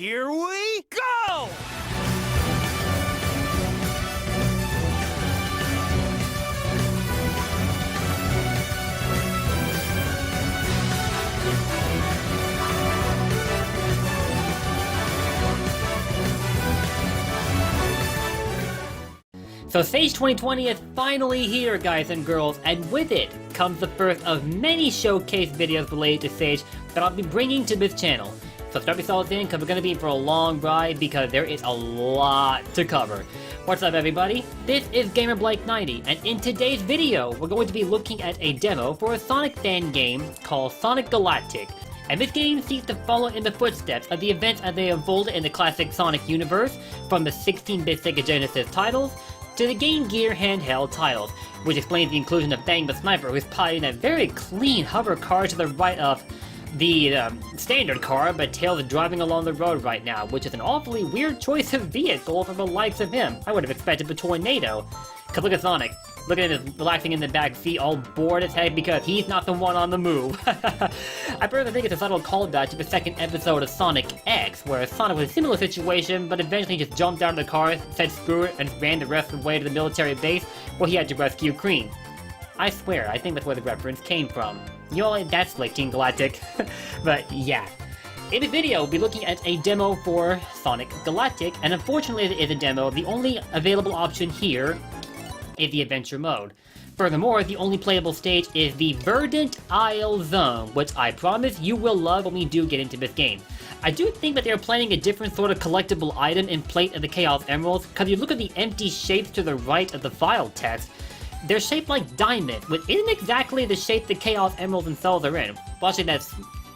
Here we go! So Stage 2020 is finally here, guys and girls, and with it comes the first of many showcase videos related to Stage that I'll be bringing to this channel. So strap yourselves in, because we're going to be in for a long ride, because there is a lot to cover. What's up, everybody? This is GamerBlake90, and in today's video, we're going to be looking at a demo for a Sonic fan game called Sonic Galactic. And this game seeks to follow in the footsteps of the events as they unfolded in the classic Sonic universe, from the 16-bit Sega Genesis titles to the Game Gear handheld titles, which explains the inclusion of Fang the Sniper, who's piloting a very clean hover car to the right of the standard car, but Tails is driving along the road right now, which is an awfully weird choice of vehicle for the likes of him. I would have expected a tornado. Cause look at Sonic. Look at him relaxing in the back seat, all bored as heck because he's not the one on the move. I personally think it's a subtle callback to the second episode of Sonic X, where Sonic was in a similar situation, but eventually just jumped out of the car, said screw it, and ran the rest of the way to the military base where he had to rescue Cream. I swear, I think that's where the reference came from. You know, that's like Team Galactic. But yeah. In this video, we'll be looking at a demo for Sonic Galactic, and unfortunately it is a demo. The only available option here is the adventure mode. Furthermore, the only playable stage is the Verdant Isle Zone, which I promise you will love when we do get into this game. I do think that they're planning a different sort of collectible item in place of the Chaos Emeralds, because you look at the empty shapes to the right of the file text, they're shaped like diamonds, which isn't exactly the shape the Chaos Emeralds themselves are in. Well, actually,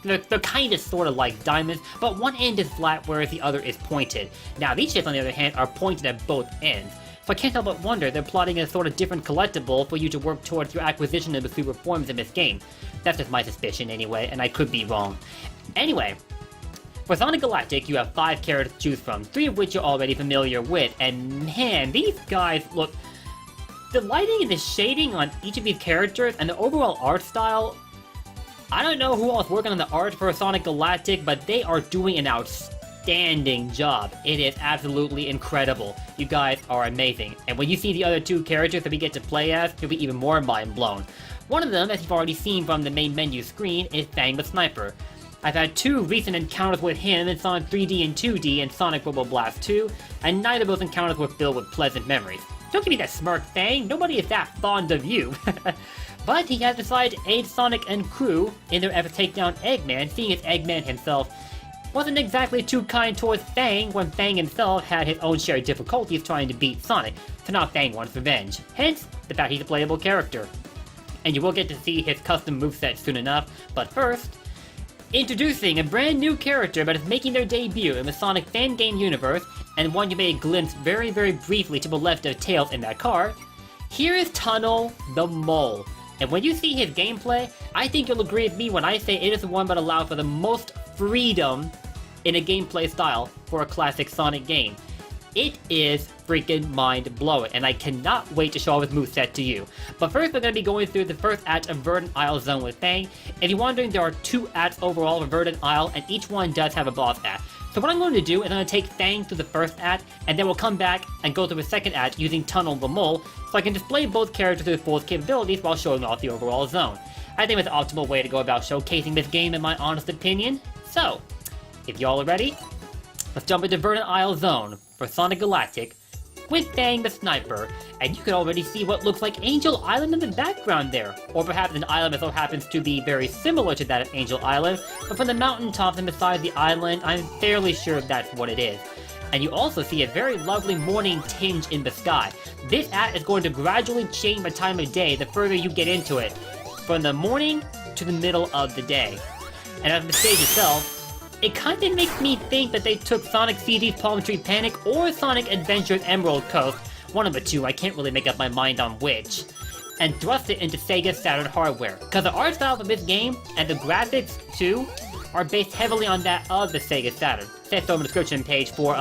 they're kind of sort of like diamonds, but one end is flat whereas the other is pointed. Now, these shapes, on the other hand, are pointed at both ends. So I can't help but wonder they're plotting a sort of different collectible for you to work towards your acquisition of the super forms in this game. That's just my suspicion anyway, and I could be wrong. Anyway, for Sonic Galactic, you have 5 characters to choose from, 3 of which you're already familiar with, and man, these guys look... The lighting and the shading on each of these characters and the overall art style, I don't know who else is working on the art for Sonic Galactic, but they are doing an outstanding job. It is absolutely incredible. You guys are amazing. And when you see the other 2 characters that we get to play as, you'll be even more mind blown. One of them, as you've already seen from the main menu screen, is Fang the Sniper. I've had 2 recent encounters with him in Sonic 3D and 2D and Sonic Robo Blast 2, and neither of those encounters were filled with pleasant memories. Don't give me that smirk, Fang. Nobody is that fond of you. But he has decided to aid Sonic and crew in their effort to take down Eggman, seeing as Eggman himself wasn't exactly too kind towards Fang when Fang himself had his own share of difficulties trying to beat Sonic, so now Fang wants revenge. Hence, the fact he's a playable character. And you will get to see his custom moveset soon enough, but first, introducing a brand new character that is making their debut in the Sonic fan game universe, and one you may glimpse very, very briefly to the left of Tails in that car. Here is Tunnel the Mole. And when you see his gameplay, I think you'll agree with me when I say it is the one that allows for the most freedom in a gameplay style for a classic Sonic game. It is freaking mind-blowing, and I cannot wait to show off his moveset to you. But first, we're going to be going through the first act of Verdant Isle Zone with Fang. If you're wondering, there are 2 acts overall for Verdant Isle, and each one does have a boss act. So what I'm going to do is I'm going to take Fang through the first act, and then we'll come back and go through the second act using Tunnel the Mole, so I can display both characters to their fullest capabilities while showing off the overall zone. I think it's the optimal way to go about showcasing this game in my honest opinion. So, if y'all are ready, let's jump into Verdant Isle Zone for Sonic Galactic with Fang the Sniper, and you can already see what looks like Angel Island in the background there, or perhaps an island that so happens to be very similar to that of Angel Island, but from the mountaintops and beside the island, I'm fairly sure that's what it is. And you also see a very lovely morning tinge in the sky. This act is going to gradually change by time of day the further you get into it, from the morning to the middle of the day. And as for the stage itself, it kinda makes me think that they took Sonic CD's Palm Tree Panic or Sonic Adventure's Emerald Coast, one of the 2, I can't really make up my mind on which, and thrust it into Sega Saturn hardware. Cause the art style of this game, and the graphics too, are based heavily on that of the Sega Saturn. Says so on the description page for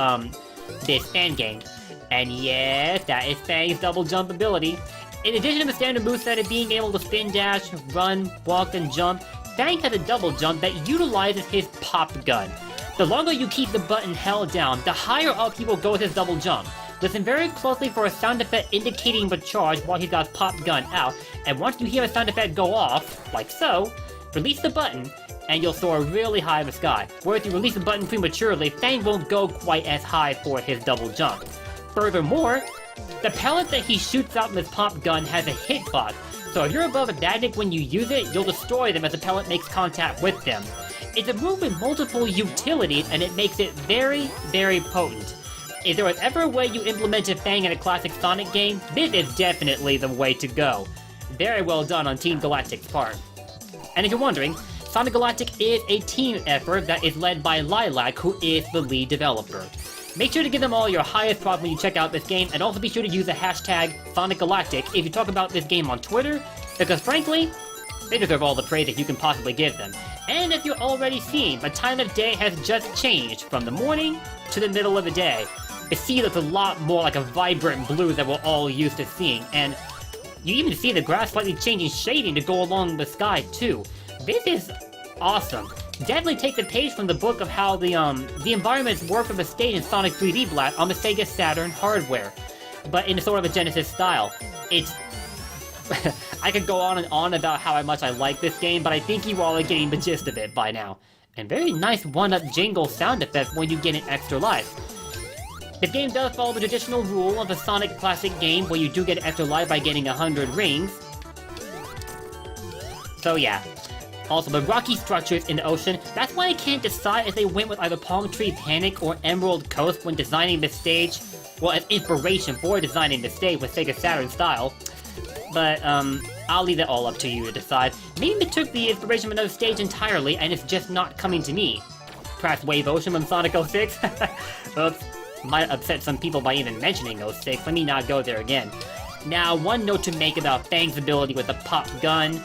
this fan game. And yes, that is Fang's double jump ability. In addition to the standard moveset of being able to spin dash, run, walk, and jump, Fang has a double jump that utilizes his pop gun. The longer you keep the button held down, the higher up he will go with his double jump. Listen very closely for a sound effect indicating the charge while he's got his pop gun out, and once you hear a sound effect go off, like so, release the button, and you'll soar really high in the sky. Where if you release the button prematurely, Fang won't go quite as high for his double jump. Furthermore, the pellet that he shoots out from his pop gun has a hitbox, so if you're above a magnet when you use it, you'll destroy them as the pellet makes contact with them. It's a move with multiple utilities, and it makes it very, very potent. If there was ever a way you implemented Fang in a classic Sonic game, this is definitely the way to go. Very well done on Team Galactic's part. And if you're wondering, Sonic Galactic is a team effort that is led by Lilac, who is the lead developer. Make sure to give them all your highest props when you check out this game, and also be sure to use the hashtag SonicGalactic if you talk about this game on Twitter, because frankly, they deserve all the praise that you can possibly give them. And if you're already seeing, the time of day has just changed from the morning to the middle of the day. The sea looks a lot more like a vibrant blue that we're all used to seeing, and you even see the grass slightly changing shading to go along the sky too. This is awesome. Definitely take the page from the book of how the environments work of the stage in Sonic 3D Blast on the Sega Saturn hardware, but in sort of a Genesis style. It's... I could go on and on about how much I like this game, but I think you all are getting the gist of it by now. And very nice one-up jingle sound effect when you get an extra life. This game does follow the traditional rule of a Sonic classic game where you do get an extra life by getting 100 rings. So yeah. Also, the rocky structures in the ocean, that's why I can't decide if they went with either Palm Tree Panic or Emerald Coast when designing this stage. Well, as inspiration for designing the stage with Sega Saturn style. But, I'll leave it all up to you to decide. Maybe they took the inspiration from another stage entirely and it's just not coming to me. Perhaps Wave Ocean from Sonic 06? Oops. Might upset some people by even mentioning 06. Let me not go there again. Now, one note to make about Fang's ability with the pop gun.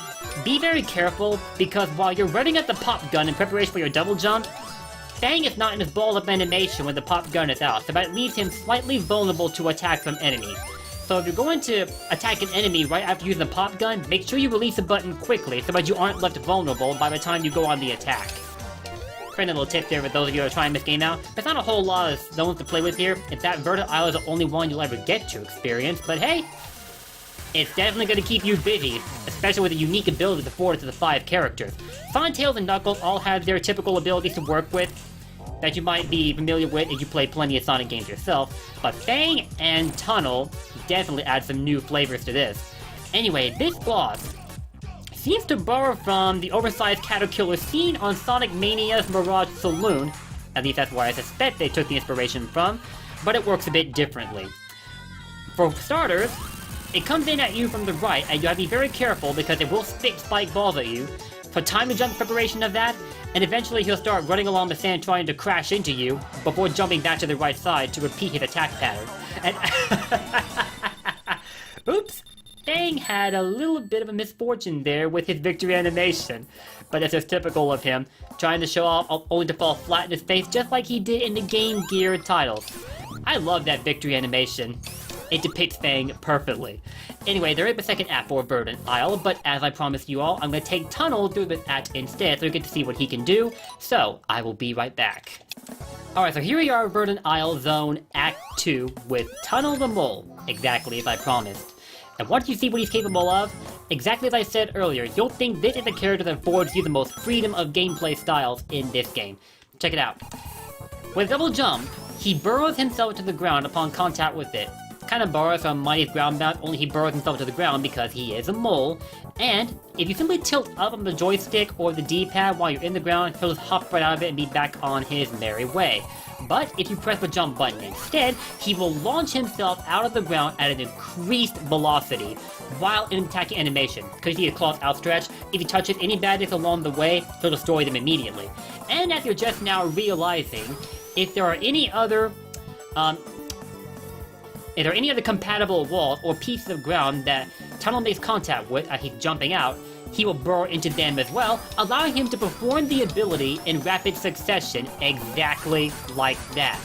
Be very careful, because while you're running at the pop gun in preparation for your double jump, Fang is not in his ball of animation when the pop gun is out, so that leaves him slightly vulnerable to attack from enemies. So if you're going to attack an enemy right after using the pop gun, make sure you release the button quickly so that you aren't left vulnerable by the time you go on the attack. Friendly little tip there for those of you who are trying this game out. There's not a whole lot of zones to play with here. In fact, Verdant Isle is the only one you'll ever get to experience, but hey, it's definitely going to keep you busy, especially with the unique abilities afforded to the 5 characters. Sonic, Tails, and Knuckles all have their typical abilities to work with that you might be familiar with if you play plenty of Sonic games yourself, but Fang and Tunnel definitely add some new flavors to this. Anyway, this boss seems to borrow from the oversized Caterpillar seen on Sonic Mania's Mirage Saloon. At least that's where I suspect they took the inspiration from, but it works a bit differently. For starters, it comes in at you from the right, and you have to be very careful because it will spit spike balls at you. So time to jump preparation of that, and eventually he'll start running along the sand trying to crash into you before jumping back to the right side to repeat his attack pattern. And oops! Fang had a little bit of a misfortune there with his victory animation, but that's just typical of him, trying to show off only to fall flat in his face just like he did in the Game Gear titles. I love that victory animation. It depicts Fang perfectly. Anyway, there is a second act for Verdant Isle, but as I promised you all, I'm going to take Tunnel through this act instead so you get to see what he can do, so I will be right back. Alright, so here we are, Verdant Isle Zone Act 2 with Tunnel the Mole, exactly as I promised. And once you see what he's capable of, exactly as I said earlier, you'll think this is a character that affords you the most freedom of gameplay styles in this game. Check it out. With double jump, he burrows himself to the ground upon contact with it. Kind of borrows from Mighty's Groundbound, only he burrows himself to the ground because he is a mole. And if you simply tilt up on the joystick or the D-pad while you're in the ground, he'll just hop right out of it and be back on his merry way. But if you press the jump button instead, he will launch himself out of the ground at an increased velocity while in attacking animation. Because he has claws outstretched, if he touches any baddies along the way, he'll destroy them immediately. And as you're just now realizing, if there are any other compatible walls or pieces of ground that Tunnel makes contact with as he's jumping out, he will burrow into them as well, allowing him to perform the ability in rapid succession exactly like that.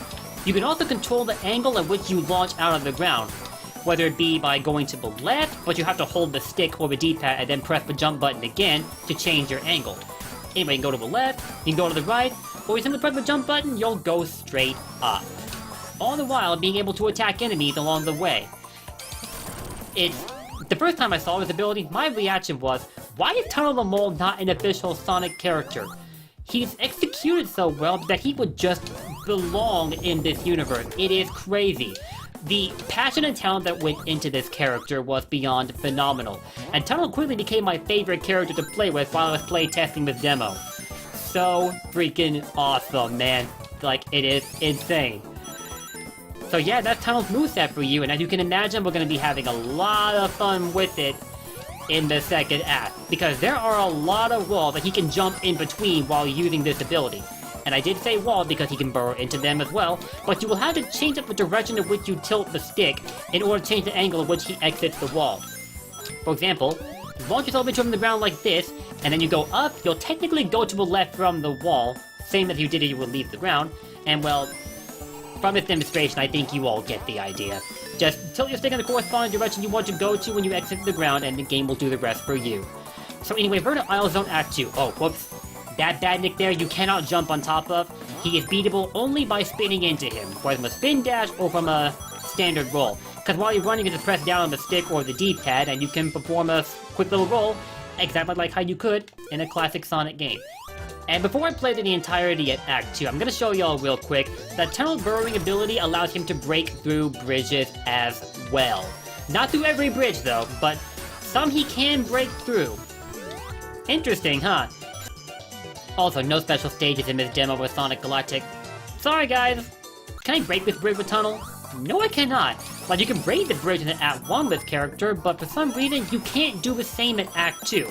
You can also control the angle at which you launch out of the ground, whether it be by going to the left, but you have to hold the stick or the D-pad and then press the jump button again to change your angle. Anyway, you can go to the left, you can go to the right, or you simply press the jump button, you'll go straight up. All the while being able to attack enemies along the way. The first time I saw this ability, my reaction was, why is Tunnel the Mole not an official Sonic character? He's executed so well that he would just belong in this universe. It is crazy. The passion and talent that went into this character was beyond phenomenal, and Tunnel quickly became my favorite character to play with while I was playtesting this demo. So freaking awesome, man. Like, it is insane. So yeah, that's Tunnel's moveset for you, and as you can imagine, we're going to be having a lot of fun with it in the second act, because there are a lot of walls that he can jump in between while using this ability. And I did say wall because he can burrow into them as well, but you will have to change up the direction in which you tilt the stick in order to change the angle in which he exits the wall. For example, you launch yourself into from the ground like this, and then you go up, you'll technically go to the left from the wall, same as you did if you would leave the ground, and well, from this demonstration, I think you all get the idea. Just tilt your stick in the corresponding direction you want to go to when you exit the ground, and the game will do the rest for you. So anyway, Verdant Isle Zone Act 2. Oh, whoops. That badnik there, you cannot jump on top of. He is beatable only by spinning into him, whether from a spin dash or from a standard roll. Because while you're running, you just press down on the stick or the D-pad, and you can perform a quick little roll, exactly like how you could in a classic Sonic game. And before I play the entirety at Act 2, I'm going to show y'all real quick that Tunnel burrowing ability allows him to break through bridges as well. Not through every bridge though, but some he can break through. Interesting, huh? Also, no special stages in this demo with Sonic Galactic. Sorry guys! Can I break this bridge with Tunnel? No, I cannot. Like, you can break the bridge in Act 1 with character, but for some reason, you can't do the same in Act 2.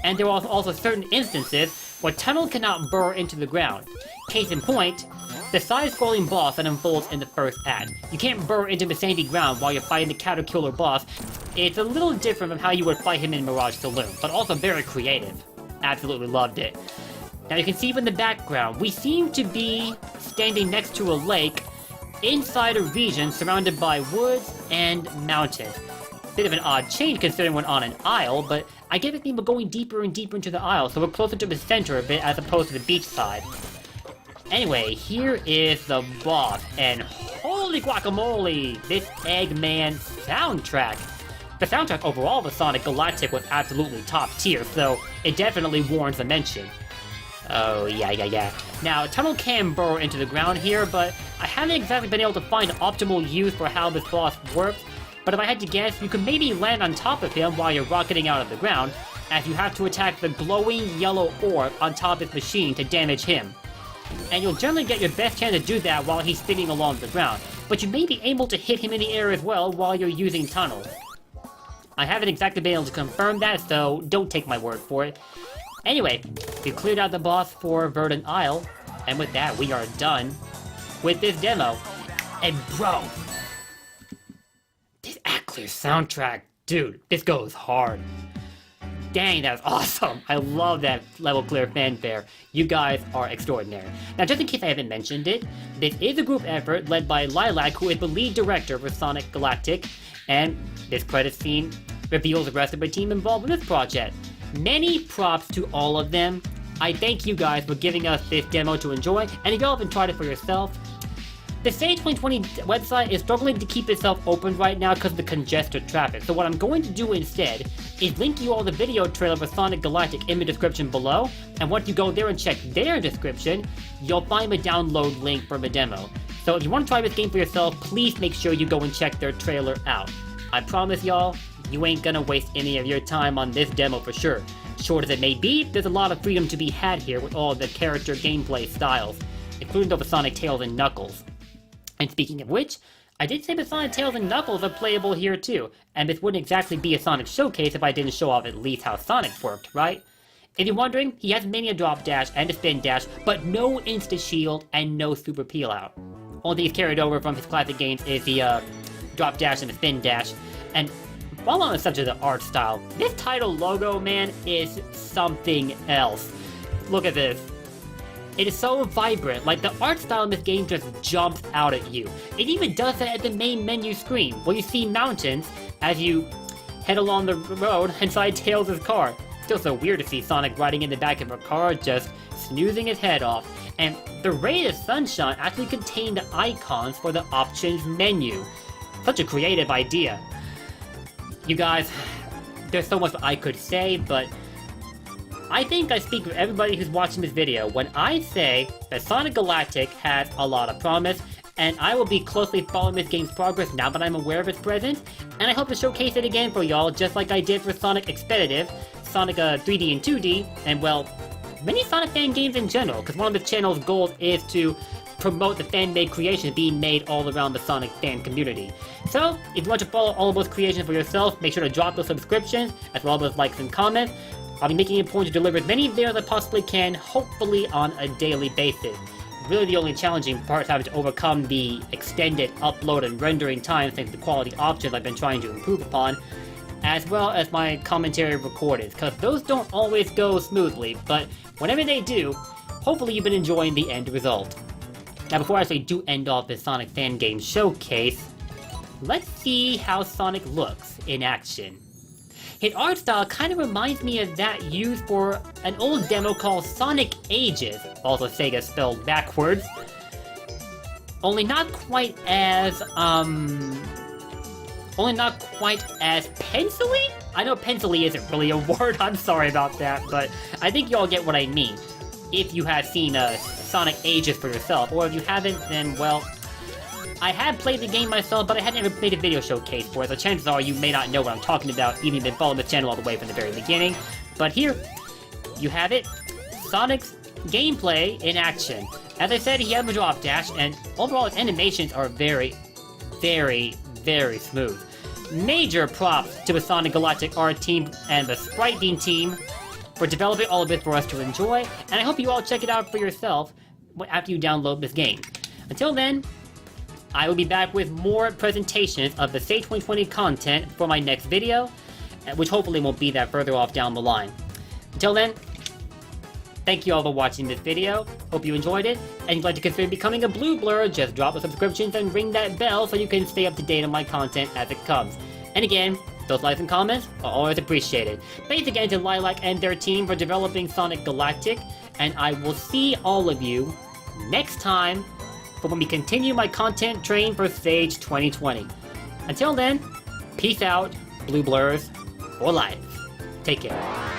And there are also certain instances where Tunnel cannot burrow into the ground. Case in point, the side-scrolling boss that unfolds in the first act. You can't burrow into the sandy ground while you're fighting the Caterpillar boss. It's a little different from how you would fight him in Mirage Saloon, but also very creative. Absolutely loved it. Now you can see from the background, we seem to be standing next to a lake inside a region surrounded by woods and mountains. Bit of an odd change considering we're on an isle, but I get the theme of going deeper and deeper into the isle, so we're closer to the center a bit as opposed to the beach side. Anyway, here is the boss, and holy guacamole, this Eggman soundtrack. The soundtrack overall of Sonic Galactic was absolutely top tier, so it definitely warrants a mention. Oh, yeah. Now, Tunnel can burrow into the ground here, but I haven't exactly been able to find optimal use for how this boss works. But if I had to guess, you can maybe land on top of him while you're rocketing out of the ground, as you have to attack the glowing yellow orb on top of his machine to damage him. And you'll generally get your best chance to do that while he's spinning along the ground, but you may be able to hit him in the air as well while you're using Tunnel. I haven't exactly been able to confirm that, so don't take my word for it. Anyway, we cleared out the boss for Verdant Isle, and with that, we are done with this demo. And bro, this Act Clear soundtrack, dude, this goes hard. Dang, that's awesome. I love that level clear fanfare. You guys are extraordinary. Now, just in case I haven't mentioned it, this is a group effort led by Lilac, who is the lead director for Sonic Galactic, and this credit scene reveals the rest of the team involved in this project. Many props to all of them. I thank you guys for giving us this demo to enjoy, and if y'all haven't tried it for yourself, the Stage 2020 website is struggling to keep itself open right now because of the congested traffic, so what I'm going to do instead is link you all the video trailer for Sonic Galactic in the description below, and once you go there and check their description, you'll find the download link for the demo. So if you want to try this game for yourself, please make sure you go and check their trailer out. I promise y'all, you ain't gonna waste any of your time on this demo for sure. Short as it may be, there's a lot of freedom to be had here with all of the character gameplay styles, including those of Sonic, Tails, and Knuckles. And speaking of which, I did say that Sonic, Tails, and Knuckles are playable here too, and this wouldn't exactly be a Sonic showcase if I didn't show off at least how Sonic worked, right? If you're wondering, he has Mania Drop Dash and a Spin Dash, but no Insta Shield and no Super Peel Out. All these carried over from his classic games is the Drop Dash and the Spin Dash, and while on the subject of art style, this title logo, man, is something else. Look at this. It is so vibrant, like the art style in this game just jumps out at you. It even does that at the main menu screen, where you see mountains as you head along the road inside Tails' car. Still so weird to see Sonic riding in the back of a car, just snoozing his head off. and the Ray of Sunshine actually contained the icons for the options menu. Such a creative idea. You guys, there's so much I could say, but I think I speak for everybody who's watching this video when I say that Sonic Galactic has a lot of promise, and I will be closely following this game's progress now that I'm aware of its presence, and I hope to showcase it again for y'all just like I did for Sonic Expeditive, Sonic 3D and 2D, and well, many Sonic fan games in general, because one of the channel's goals is to promote the fan-made creations being made all around the Sonic fan community. So, if you want to follow all of those creations for yourself, make sure to drop those subscriptions, as well as likes and comments. I'll be making it a point to deliver as many videos as I possibly can, hopefully on a daily basis. Really the only challenging part is having to overcome the extended upload and rendering time thanks to the quality options I've been trying to improve upon, as well as my commentary recordings, because those don't always go smoothly, but whenever they do, hopefully you've been enjoying the end result. Now before I actually do end off this Sonic Fan Game Showcase, let's see how Sonic looks in action. His art style kind of reminds me of that used for an old demo called Sonic Ages, also Sega spelled backwards. Only not quite as pencil-y? I know pencil-y isn't really a word, I'm sorry about that, but I think you all get what I mean. If you have seen Sonic Ages for yourself, or if you haven't, then well, I have played the game myself, but I had never made a video showcase for it, so chances are you may not know what I'm talking about, even if you've been following the channel all the way from the very beginning. But here, you have it, Sonic's gameplay in action. As I said, he has a drop dash, and overall his animations are very, very, very smooth. Major props to the Sonic Galactic art team and the sprite team for developing all of this for us to enjoy, and I hope you all check it out for yourself after you download this game. Until then, I will be back with more presentations of the Stage 2020 content for my next video, which hopefully won't be that further off down the line. Until then, thank you all for watching this video, hope you enjoyed it, and if you'd like to consider becoming a Blue Blur, just drop the subscriptions and ring that bell so you can stay up to date on my content as it comes. And again, those likes and comments are always appreciated. Thanks again to Lilac and their team for developing Sonic Galactic, and I will see all of you next time for when we continue my content train for Stage 2020. Until then, peace out, Blue Blurs, for life. Take care.